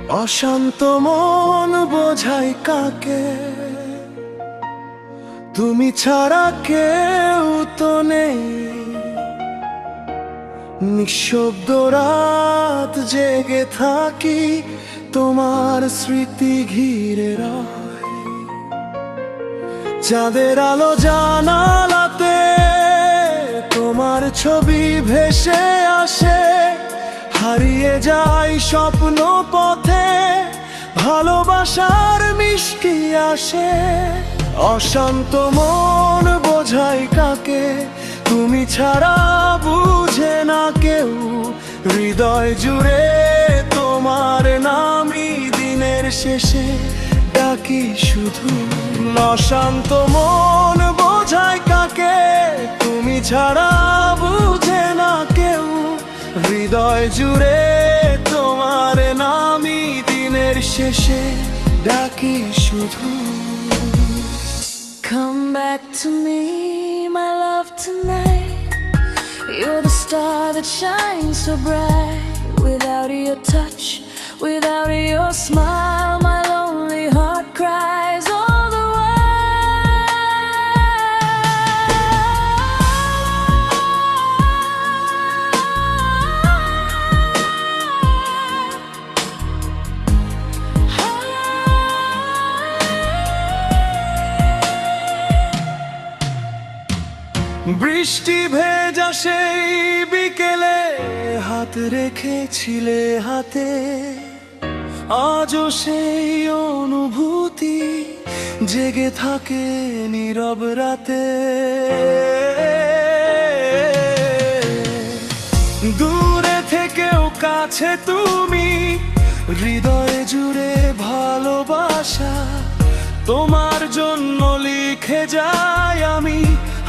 অশান্ত মন বোঝাই কাকে, তুমি ছাড়া কেউ তো নেই। নিঃশব্দ রাত জেগে থাকি, তোমার স্মৃতি ঘিরে রয়। চাঁদের আলো জানালাতে তোমার ছবি ভেসে আসে, হারিয়ে যায় স্বপ্ন পথে, ভালোবাসার মিষ্টি আসে। অশান্ত মন বোঝাই কাকে, তুমি ছাড়া বুঝে না কেউ। হৃদয় জুড়ে তোমার নামই দিনের শেষে ডাকি শুধু। অশান্ত মন বোঝাই কাকে, তুমি ছাড়া বুঝে না কেউ। হৃদয় জুড়ে তোমার নামই দিনের শেষে ডাকি শুধু। Come back to me, my love, tonight. You're the star that shines so bright. Without your touch, without your smile, my lonely heart cries all the বৃষ্টি ভেজা সেই বিকেলে হাত রেখেছিলে হাতে, আজও সেই অনুভূতি জেগে থাকে নীরব রাতে। দূরে থেকেও কাছে তুমি, হৃদয়ে জুড়ে ভালোবাসা। তোমার জন্য লিখে যাই আমি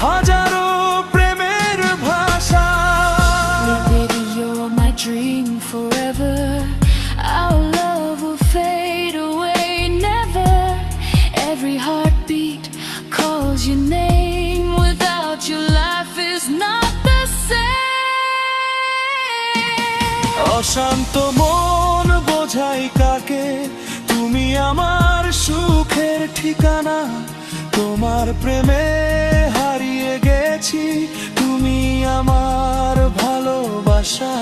হাজারো প্রেমের ভাষা। baby, you're my dream forever. Our love will fade away never. Every heartbeat calls your name. Without you, life is not the same. অশান্ত মন বোঝাই কাকে, তুমি আমার সুখের ঠিকানা। তোমার প্রেমে হারিয়ে গেছি, তুমি আমার ভালোবাসা।